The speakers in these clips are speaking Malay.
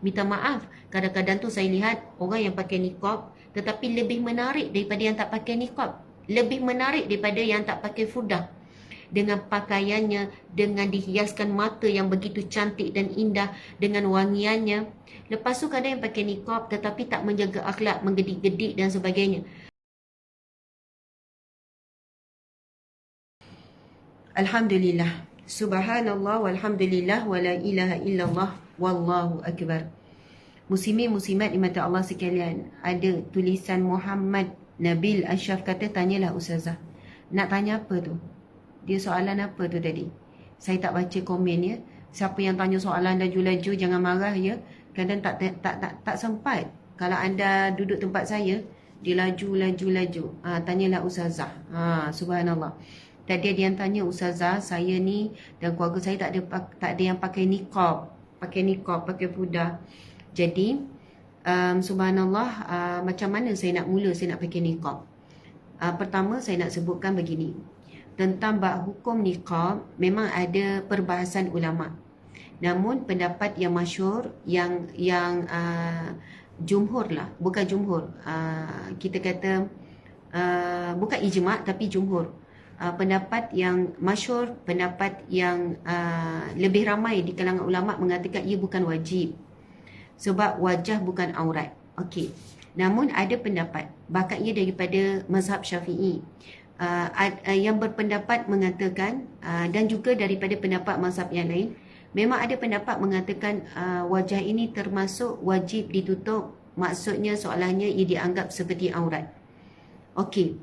minta maaf, kadang-kadang tu saya lihat orang yang pakai niqab tetapi lebih menarik daripada yang tak pakai niqab, lebih menarik daripada yang tak pakai furdah, dengan pakaiannya, dengan dihiaskan mata yang begitu cantik dan indah, dengan wangiannya. Lepas tu kadang yang pakai niqab tetapi tak menjaga akhlak, menggedik-gedik dan sebagainya. Alhamdulillah, subhanallah walhamdulillah wala ilaha illallah wallahu akbar. Muslimin muslimat di mata Allah sekalian, ada tulisan Muhammad Nabil Ashraf kata, tanyalah Ustazah. Nak tanya apa tu? Dia soalan apa tu tadi? Saya tak baca komen ya. Siapa yang tanya soalan laju-laju jangan marah ya. Kadang tak sempat. Kalau anda duduk tempat saya, dia laju. Tanyalah Ustazah. Subhanallah. Tadi ada yang tanya, Ustazah, saya ni dan keluarga saya tak ada yang pakai niqab, pakai pudar. Jadi subhanallah, macam mana saya nak pakai niqab? Pertama saya nak sebutkan begini. Tentang bab hukum niqab memang ada perbahasan ulama. Namun pendapat yang masyhur, yang jumhur lah, bukan jumhur, kita kata bukan ijma' tapi jumhur. Pendapat yang masyhur, pendapat yang lebih ramai di kalangan ulama mengatakan ia bukan wajib sebab wajah bukan aurat. Okey. Namun ada pendapat, bahkan ia daripada mazhab Syafi'i, yang berpendapat mengatakan, dan juga daripada pendapat mazhab yang lain, memang ada pendapat mengatakan wajah ini termasuk wajib ditutup. Maksudnya soalannya ia dianggap seperti aurat. Okey.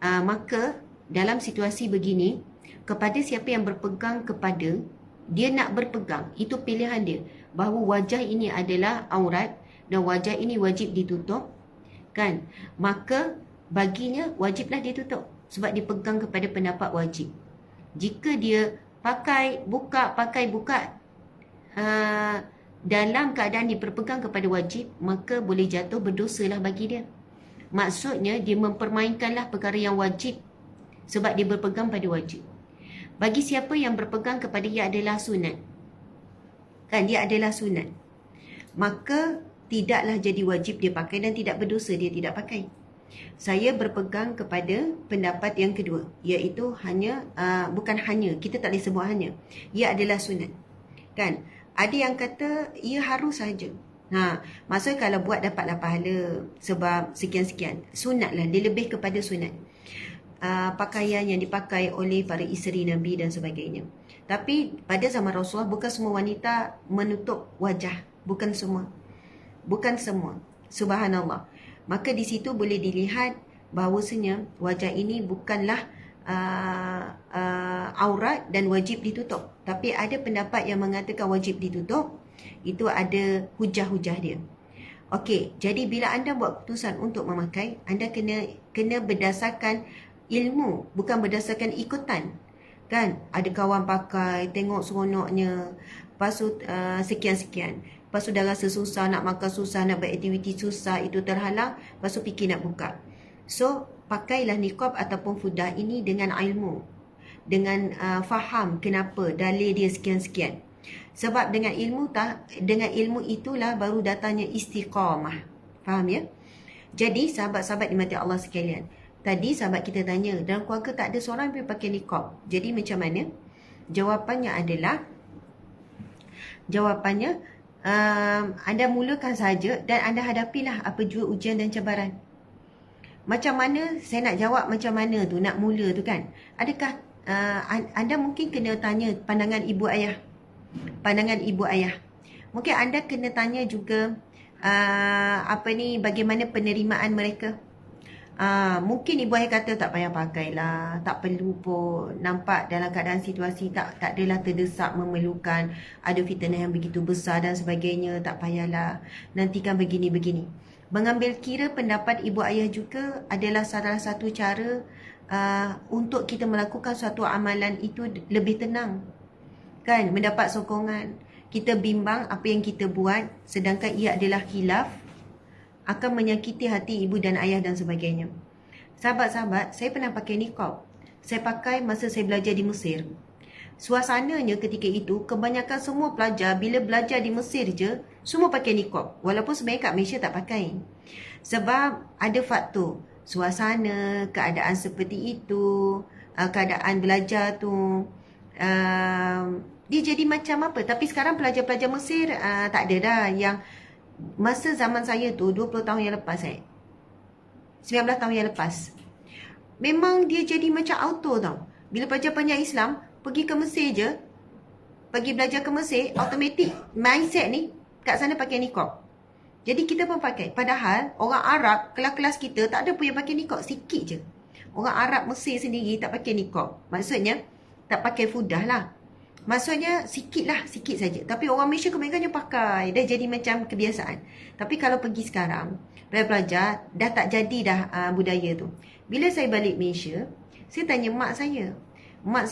Maka dalam situasi begini, kepada siapa yang berpegang kepada, dia nak berpegang, itu pilihan dia, bahawa wajah ini adalah aurat dan wajah ini wajib ditutup, kan? Maka baginya wajiblah ditutup sebab dia pegang kepada pendapat wajib. Jika dia pakai buka dalam keadaan dia berpegang kepada wajib, maka boleh jatuh berdosalah bagi dia. Maksudnya dia mempermainkanlah perkara yang wajib sebab dia berpegang pada wajib. Bagi siapa yang berpegang kepada ia adalah sunat, kan, dia adalah sunat, maka tidaklah jadi wajib dia pakai dan tidak berdosa dia tidak pakai. Saya berpegang kepada pendapat yang kedua, iaitu bukan hanya, kita tak boleh sebut hanya, ia adalah sunat, kan. Ada yang kata ia harus saja. Maksudnya kalau buat dapatlah pahala sebab sekian-sekian. Sunatlah, dia lebih kepada sunat. Pakaian yang dipakai oleh para isteri Nabi dan sebagainya. Tapi pada zaman Rasulullah bukan semua wanita menutup wajah, bukan semua. Subhanallah. Maka di situ boleh dilihat bahawasanya wajah ini bukanlah aurat dan wajib ditutup. Tapi ada pendapat yang mengatakan wajib ditutup. Itu ada hujah-hujah dia. Okey, jadi bila anda buat keputusan untuk memakai, anda kena berdasarkan ilmu, bukan berdasarkan ikutan, kan. Ada kawan pakai, tengok seronoknya, lepas tu sekian-sekian, lepas tu dah rasa susah, nak makan susah, nak beraktiviti susah, itu terhalang, lepas tu fikir nak buka. So pakailah niqab ataupun furdah ini dengan ilmu, dengan faham kenapa dalil dia sekian-sekian. Sebab dengan ilmu itulah baru datangnya istiqamah. Faham ya? Jadi sahabat-sahabat dimati Allah sekalian, tadi sahabat kita tanya, dalam keluarga tak ada seorang yang pakai niqab. Jadi macam mana? Jawapannya adalah, anda mulakan saja dan anda hadapilah apa jua ujian dan cabaran. Macam mana saya nak jawab macam mana tu, nak mula tu kan? Adakah anda mungkin kena tanya pandangan ibu ayah. Mungkin anda kena tanya juga bagaimana penerimaan mereka. Mungkin ibu ayah kata tak payah pakailah, tak perlu pun, nampak dalam keadaan situasi tak adalah terdesak memerlukan, ada fitnah yang begitu besar dan sebagainya, tak payahlah, nanti kan begini-begini. Mengambil kira pendapat ibu ayah juga adalah salah satu cara untuk kita melakukan suatu amalan itu lebih tenang, kan, mendapat sokongan. Kita bimbang apa yang kita buat sedangkan ia adalah khilaf, akan menyakiti hati ibu dan ayah dan sebagainya. Sahabat-sahabat, saya pernah pakai niqab. Saya pakai masa saya belajar di Mesir. Suasananya ketika itu, kebanyakan semua pelajar bila belajar di Mesir je, semua pakai niqab. Walaupun sebenarnya kat Malaysia tak pakai. Sebab ada faktor suasana, keadaan seperti itu, keadaan belajar tu, dia jadi macam apa. Tapi sekarang pelajar-pelajar Mesir tak ada dah. Yang masa zaman saya tu 20 tahun yang lepas 19 tahun yang lepas, memang dia jadi macam auto tau. Bila pelajar banyak Islam pergi ke Mesir je, pergi belajar ke Mesir, automatik mindset ni kat sana pakai niqab. Jadi kita pun pakai. Padahal orang Arab, kelas-kelas kita tak ada pun yang pakai niqab, sikit je. Orang Arab Mesir sendiri tak pakai niqab. Maksudnya tak pakai fudah lah. Maksudnya sikit lah, sikit saja. Tapi orang Malaysia kebanyakannya pakai. Dah jadi macam kebiasaan. Tapi kalau pergi sekarang, pelajar-pelajar dah tak jadi dah budaya tu. Bila saya balik Malaysia, saya tanya mak saya. Mak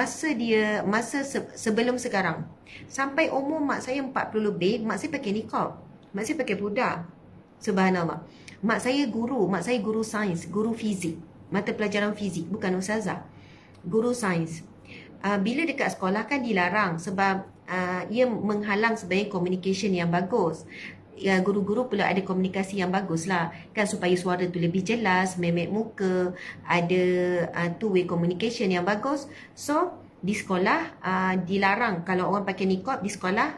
saya, masa sebelum sekarang, sampai umur mak saya 40 lebih, mak saya pakai niqab. Mak saya pakai fudah. Subhanallah. Mak saya guru sains, guru fizik. Mata pelajaran fizik, bukan ustazah. Guru sains. Bila dekat sekolah kan dilarang sebab ia menghalang sebenarnya communication yang bagus. Ya, guru-guru perlu ada komunikasi yang bagus lah kan, supaya suara tu lebih jelas, memek muka, ada two way communication yang bagus. So di sekolah dilarang kalau orang pakai niqab di sekolah,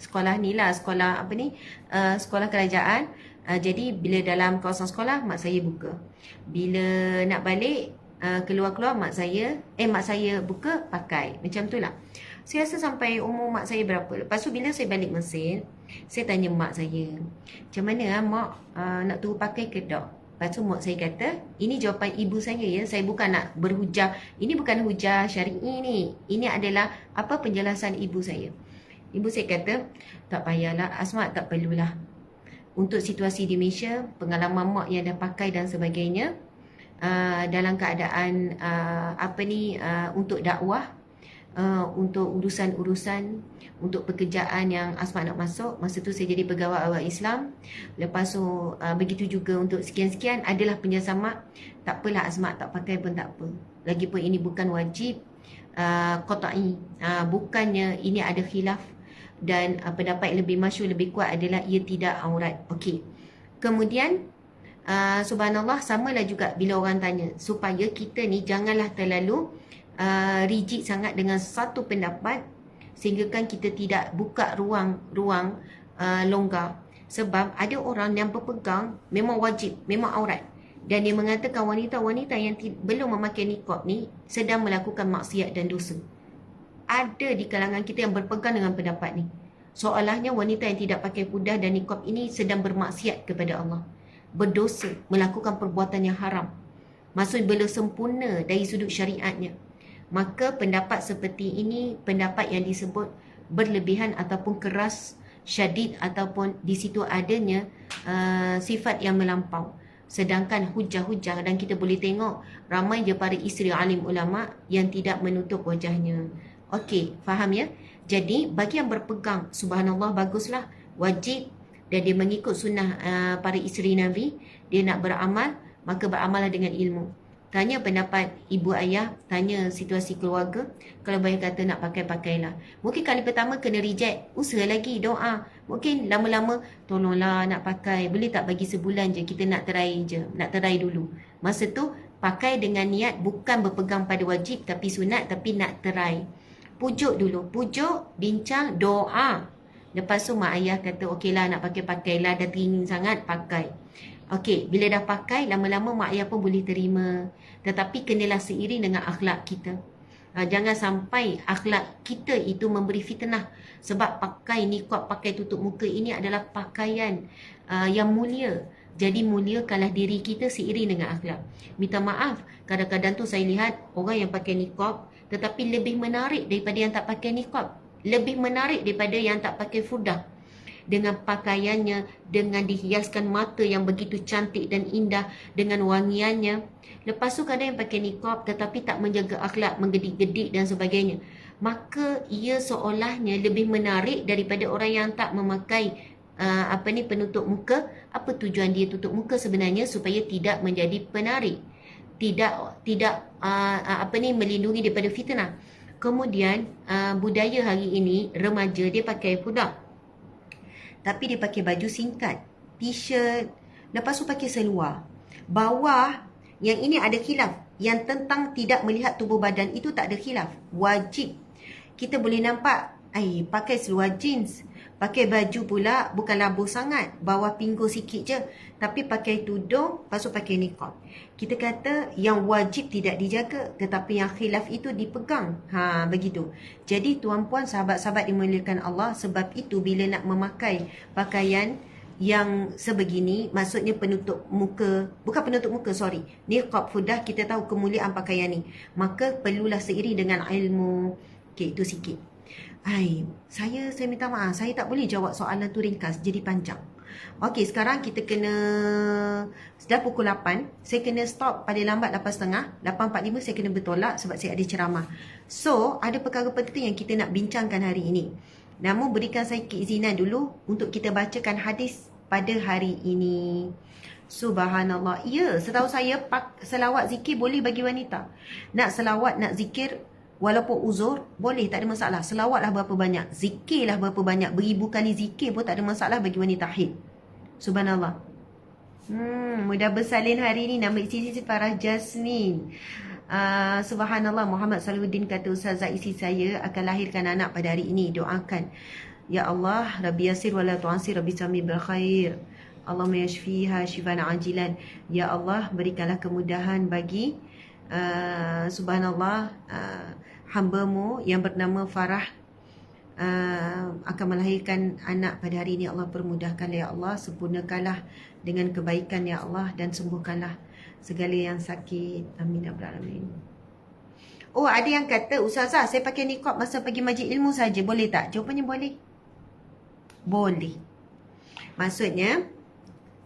sekolah ni lah, sekolah apa ni, sekolah kerajaan. Jadi bila dalam kawasan sekolah mak saya buka, bila nak balik keluar-keluar mak saya buka pakai, macam tu lah. Saya rasa sampai umur mak saya berapa. Lepas tu bila saya balik Mesir, saya tanya mak saya, macam mana mak, nak turun pakai ke tak? Lepas tu mak saya kata, ini jawapan ibu saya ya, saya bukan nak berhujah, ini bukan hujah syar'i ni, ini adalah apa penjelasan ibu saya. Ibu saya kata, tak payahlah Asma, tak perlulah. Untuk situasi di Malaysia, pengalaman mak yang dah pakai dan sebagainya, dalam keadaan untuk dakwah, untuk urusan-urusan, untuk pekerjaan yang Asma nak masuk. Masa tu saya jadi pegawai awal Islam. Lepas tu begitu juga untuk sekian-sekian, adalah penjelasan. Tak apalah Asma, tak pakai pun tak apa. Lagipun ini bukan wajib qat'i. Bukannya ini ada khilaf. Dan pendapat yang lebih masyhur, lebih kuat adalah ia tidak aurat. Okey. Kemudian subhanallah, samalah juga bila orang tanya, supaya kita ni janganlah terlalu rigid sangat dengan satu pendapat, sehingga kan kita tidak buka ruang longgar. Sebab ada orang yang berpegang memang wajib, memang aurat, dan dia mengatakan wanita-wanita yang belum memakai niqab ni sedang melakukan maksiat dan dosa. Ada di kalangan kita yang berpegang dengan pendapat ni, seolahnya wanita yang tidak pakai fudah dan niqab ini sedang bermaksiat kepada Allah, berdosa, melakukan perbuatan yang haram, maksud belum sempurna dari sudut syariatnya. Maka pendapat seperti ini, pendapat yang disebut berlebihan ataupun keras, syadid, ataupun di situ adanya sifat yang melampau. Sedangkan hujah-hujah, dan kita boleh tengok ramai je para isteri alim ulama yang tidak menutup wajahnya. Okey, faham ya? Jadi bagi yang berpegang, subhanallah, baguslah, wajib, dan dia mengikut sunnah para isteri Nabi, dia nak beramal, maka beramallah dengan ilmu. Tanya pendapat ibu ayah, tanya situasi keluarga. Kalau bayar kata nak pakai, pakailah. Mungkin kali pertama kena reject, usaha lagi, doa. Mungkin lama-lama, tolonglah nak pakai, boleh tak bagi sebulan je, kita nak try je, nak try dulu. Masa tu pakai dengan niat bukan berpegang pada wajib tapi sunat, tapi nak try. Pujuk dulu, pujuk, bincang, doa. Lepas tu mak ayah kata, okeylah nak pakai, pakailah, dah teringin sangat, pakai. Okey, bila dah pakai, lama-lama mak ayah pun boleh terima. Tetapi kenalah seiring dengan akhlak kita. Jangan sampai akhlak kita itu memberi fitnah. Sebab pakai niqab, pakai tutup muka ini adalah pakaian yang mulia. Jadi muliakanlah diri kita seiring dengan akhlak. Minta maaf, kadang-kadang tu saya lihat orang yang pakai niqab tetapi lebih menarik daripada yang tak pakai niqab. Lebih menarik daripada yang tak pakai fudah. Dengan pakaiannya, dengan dihiaskan mata yang begitu cantik dan indah, dengan wangiannya. Lepas tu kadang yang pakai niqab tetapi tak menjaga akhlak, menggedik-gedik dan sebagainya. Maka ia seolahnya lebih menarik daripada orang yang tak memakai penutup muka. Apa tujuan dia tutup muka sebenarnya? Supaya tidak menjadi penarik. Tidak melindungi daripada fitnah. Kemudian budaya hari ini remaja dia pakai fudah, tapi dia pakai baju singkat, t-shirt, lepas tu pakai seluar. Bawah yang ini ada khilaf. Yang tentang tidak melihat tubuh badan itu tak ada khilaf. Wajib. Kita boleh nampak pakai seluar jeans, pakai baju pula bukan labuh sangat, bawah pinggul sikit je, tapi pakai tudung, lepas tu pakai niqab. Kita kata yang wajib tidak dijaga, tetapi yang khilaf itu dipegang. Begitu. Jadi tuan-puan, sahabat-sahabat dimuliakan Allah, sebab itu bila nak memakai pakaian yang sebegini, maksudnya penutup muka, bukan penutup muka, sorry, niqab, fudah, kita tahu kemuliaan pakaian ni, maka perlulah seiring dengan ilmu. Okay, itu sikit. Saya minta maaf, saya tak boleh jawab soalan tu ringkas, jadi panjang. Okey, sekarang kita kena, dah pukul 8, saya kena stop pada lambat 8.30, 8.45 saya kena bertolak sebab saya ada ceramah. So, ada perkara penting yang kita nak bincangkan hari ini. Namun berikan saya keizinan dulu untuk kita bacakan hadis pada hari ini. Subhanallah. Ya, setahu saya selawat zikir boleh bagi wanita. Nak selawat, nak zikir walaupun uzur, boleh, tak ada masalah. Selawatlah berapa banyak, zikirlah berapa banyak, beribu kali zikir pun tak ada masalah bagi wanita haid. Subhanallah. Mudah bersalin hari ini. Nama isteri si Farah Jasmine. Subhanallah, Muhammad Salahuddin kata, Ustazah, isteri saya akan lahirkan anak pada hari ini. Doakan. Ya Allah, Rabbi yasir wala tu'asir, Rabbi sami bil khair. Allahumma yashfiha shifaan ajilan. Ya Allah, berikanlah kemudahan bagi subhanallah, hamba-Mu yang bernama Farah akan melahirkan anak pada hari ini. Allah permudahkan ya Allah, sempurnakanlah dengan kebaikan ya Allah, dan sembuhkanlah segala yang sakit. Amin ya rabbal alamin. Oh, ada yang kata, Ustazah, saya pakai niqab masa pergi majlis ilmu saja, boleh tak? Jawapannya boleh. Boleh. Maksudnya,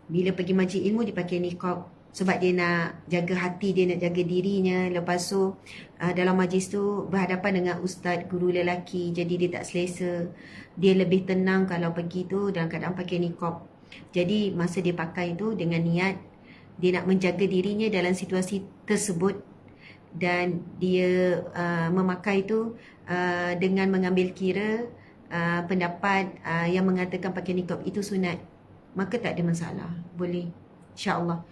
bila pergi majlis ilmu dia pakai niqab sebab dia nak jaga hati, dia nak jaga dirinya. Lepas tu dalam majlis tu berhadapan dengan ustaz, guru lelaki, jadi dia tak selesa. Dia lebih tenang kalau pergi tu dalam keadaan pakai niqab. Jadi masa dia pakai tu dengan niat dia nak menjaga dirinya dalam situasi tersebut, dan dia memakai tu dengan mengambil kira pendapat yang mengatakan pakai niqab itu sunat, maka tak ada masalah, boleh, insya-Allah.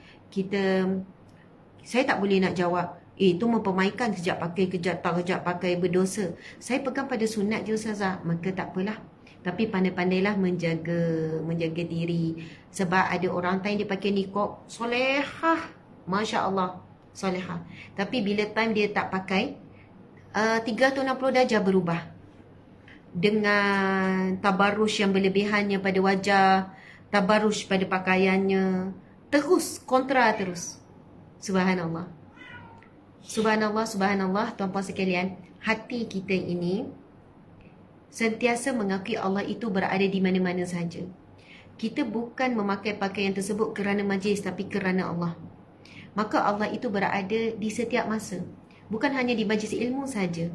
Saya tak boleh nak jawab itu mempermainkan, kejap pakai, kejap tak, kejap pakai, berdosa. Saya pegang pada sunat je Ustazah, maka tak apalah. Tapi pandai-pandailah menjaga diri. Sebab ada orang time dia pakai niqab, solehah, masya-Allah, solehah. Tapi bila time dia tak pakai, 360 darjah berubah. Dengan tabarrush yang berlebihannya pada wajah, tabarrush pada pakaiannya, terus kontra terus. Subhanallah. Subhanallah, subhanallah, tuan-puan sekalian, hati kita ini sentiasa mengakui Allah itu berada di mana-mana saja. Kita bukan memakai pakaian tersebut kerana majlis, tapi kerana Allah. Maka Allah itu berada di setiap masa, bukan hanya di majlis ilmu saja.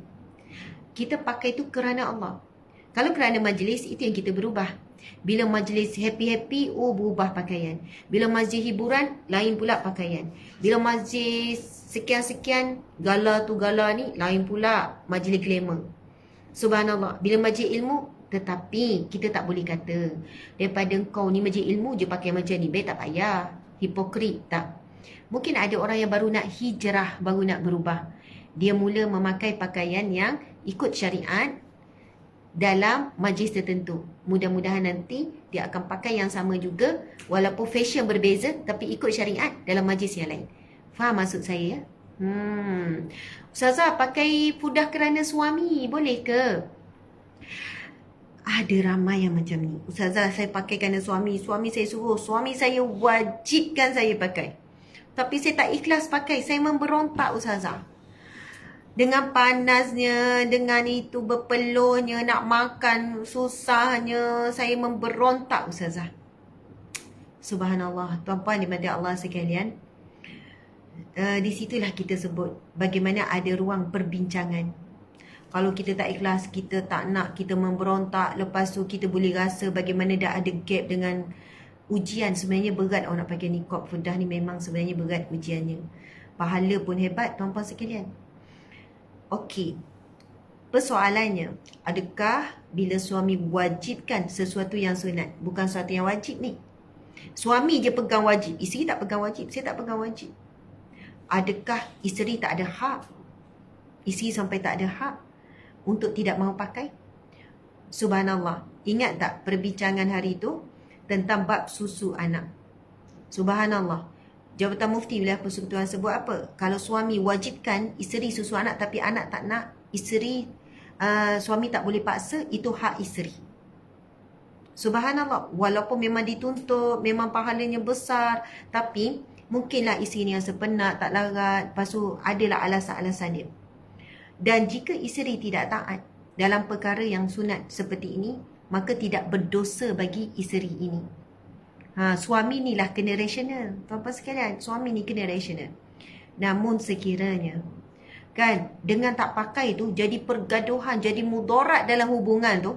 Kita pakai itu kerana Allah. Kalau kerana majlis, itu yang kita berubah. Bila majlis happy-happy, berubah pakaian. Bila majlis hiburan, lain pula pakaian. Bila majlis sekian-sekian, gala tu gala ni, lain pula majlis glamour. Subhanallah. Bila majlis ilmu, tetapi kita tak boleh kata daripada kau ni majlis ilmu je pakai macam ni, baik tak payah. Hipokrit, tak. Mungkin ada orang yang baru nak hijrah, baru nak berubah. Dia mula memakai pakaian yang ikut syariat dalam majlis tertentu. Mudah-mudahan nanti dia akan pakai yang sama juga, walaupun fashion berbeza, tapi ikut syariat dalam majlis yang lain. Faham maksud saya? Ustazah, pakai fudah kerana suami boleh ke? Ada ramai yang macam ni. Ustazah, saya pakai kerana suami saya suruh, suami saya wajibkan saya pakai, tapi saya tak ikhlas pakai, saya memberontak Ustazah. Dengan panasnya, dengan itu berpeluhnya, nak makan susahnya, saya memberontak Ustazah. Subhanallah, tuan-puan dimati Allah sekalian. Di situlah kita sebut bagaimana ada ruang perbincangan. Kalau kita tak ikhlas, kita tak nak, kita memberontak, lepas tu kita boleh rasa bagaimana dah ada gap dengan ujian. Sebenarnya berat orang nak pakai niqab fudah ni, memang sebenarnya berat ujiannya. Pahala pun hebat tuan-puan sekalian. Okey. Persoalannya, adakah bila suami wajibkan sesuatu yang sunat? Bukan sesuatu yang wajib ni. Suami je pegang wajib, isteri tak pegang wajib, saya tak pegang wajib. Adakah isteri tak ada hak? Isteri sampai tak ada hak untuk tidak mahu pakai? Subhanallah. Ingat tak perbincangan hari itu tentang bab susu anak? Subhanallah. Jabatan Mufti Wilayah Persekutuan sebut apa? Kalau suami wajibkan isteri susu anak tapi anak tak nak, suami tak boleh paksa, itu hak isteri. Subhanallah. Walaupun memang dituntut, memang pahalanya besar, tapi mungkinlah isteri ni rasa penat, tak larat, lepas tu adalah alasan-alasan dia. Dan jika isteri tidak taat dalam perkara yang sunat seperti ini, maka tidak berdosa bagi isteri ini. Suami ni lah kena rasional. Tuan-tuan sekalian, suami ni kena rasional. Namun sekiranya kan dengan tak pakai tu jadi pergaduhan, jadi mudarat dalam hubungan tu,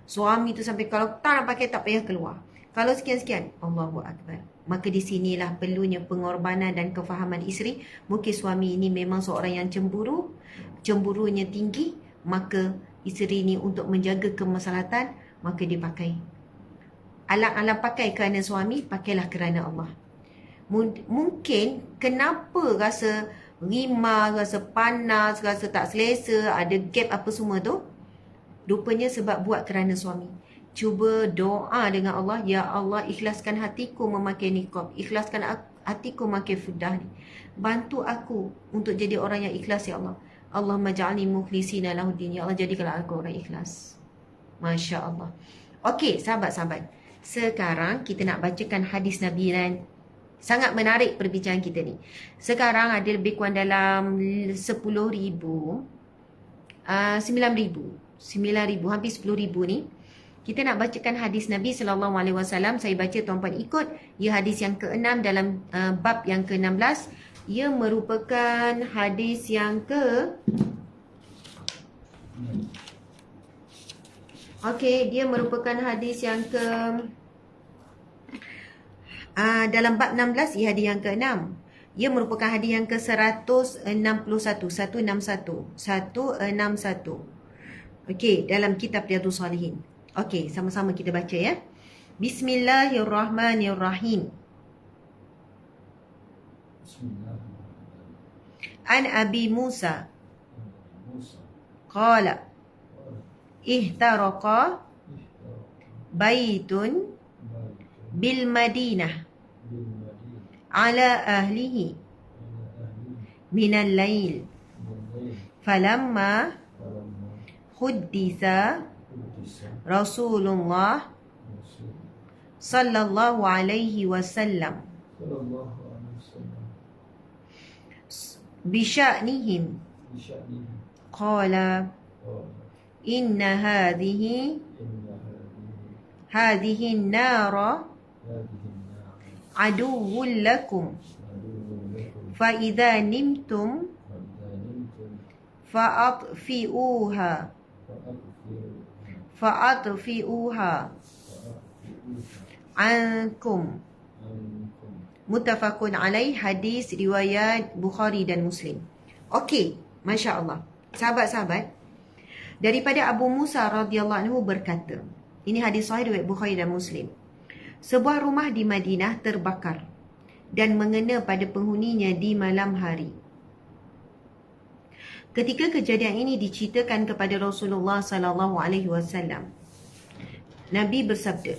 suami tu sampai kalau tak nak pakai tak payah keluar, kalau sekian-sekian, Allahu Akbar, maka di sinilah perlunya pengorbanan dan kefahaman isteri. Mungkin suami ini memang seorang yang cemburu, cemburunya tinggi, maka isteri ni untuk menjaga kemaslahatan, maka dia pakai. Alang-alang pakai kerana suami, pakailah kerana Allah. Mungkin kenapa rasa rimas, rasa panas, rasa tak selesa, ada gap apa semua tu, rupanya sebab buat kerana suami. Cuba doa dengan Allah, ya Allah, ikhlaskan hatiku memakai niqab, ikhlaskan hatiku memakai furdah ni. Bantu aku untuk jadi orang yang ikhlas, ya Allah. Allahumma ja'alni mukhlisina lahuddin, ya Allah, jadikanlah aku orang ikhlas. Masya Allah. Okey, sahabat-sahabat, sekarang kita nak bacakan hadis Nabi dan sangat menarik perbincangan kita ni. Sekarang ada lebih kurang dalam 10,000, 9,000, hampir 10,000 ni. Kita nak bacakan hadis Nabi SAW. Saya baca, tuan-puan ikut. Ia hadis yang ke-6 dalam bab yang ke-16. Ia merupakan hadis yang dia merupakan hadis yang dalam bab 16, ia hadis yang ke-6. Ia merupakan hadis yang ke-161, 161. Okey, dalam kitab Riyadhus Shalihin. Okey, sama-sama kita baca ya. Bismillahirrahmanirrahim. An Abi Musa qala ihtaraqa baitun bil Madinah ala ahlihi minal lail falamma hudditha Rasulullah sallallahu alaihi wasallam bisya'nihim qala inna hadhihi nara aduwwun lakum fa idza nimtum fa'atfi'uha ankum. Muttafaqun alaih, hadis riwayat Bukhari dan Muslim. Okey, Masya Allah. Sahabat-sahabat, daripada Abu Musa radhiyallahu anhu berkata, ini hadis sahih riwayat Bukhari dan Muslim. Sebuah rumah di Madinah terbakar dan mengena pada penghuninya di malam hari. Ketika kejadian ini diceritakan kepada Rasulullah sallallahu alaihi wasallam, Nabi bersabda,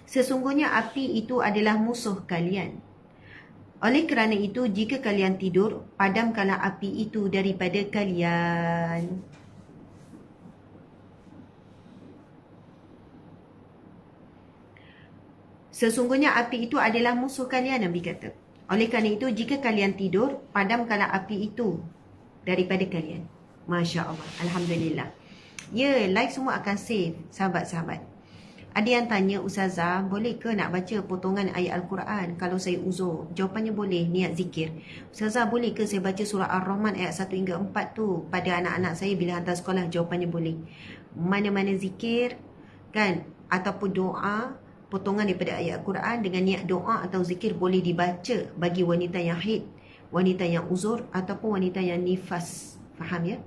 sesungguhnya api itu adalah musuh kalian. Oleh kerana itu, jika kalian tidur, padamkanlah api itu daripada kalian. Sesungguhnya api itu adalah musuh kalian, Nabi kata. Oleh kerana itu, jika kalian tidur, padamkanlah api itu daripada kalian. Masya Allah. Alhamdulillah. Ya, live semua akan save, sahabat-sahabat. Ada yang tanya, Ustazah, boleh ke nak baca potongan ayat Al-Quran kalau saya uzur? Jawapannya boleh, niat zikir. Ustazah, boleh ke saya baca surah Ar-Rahman ayat 1 hingga 4 tu pada anak-anak saya bila hantar sekolah? Jawapannya boleh. Mana-mana zikir kan, ataupun doa, potongan daripada ayat Al-Quran dengan niat doa atau zikir boleh dibaca bagi wanita yang haid, wanita yang uzur ataupun wanita yang nifas. Faham ya?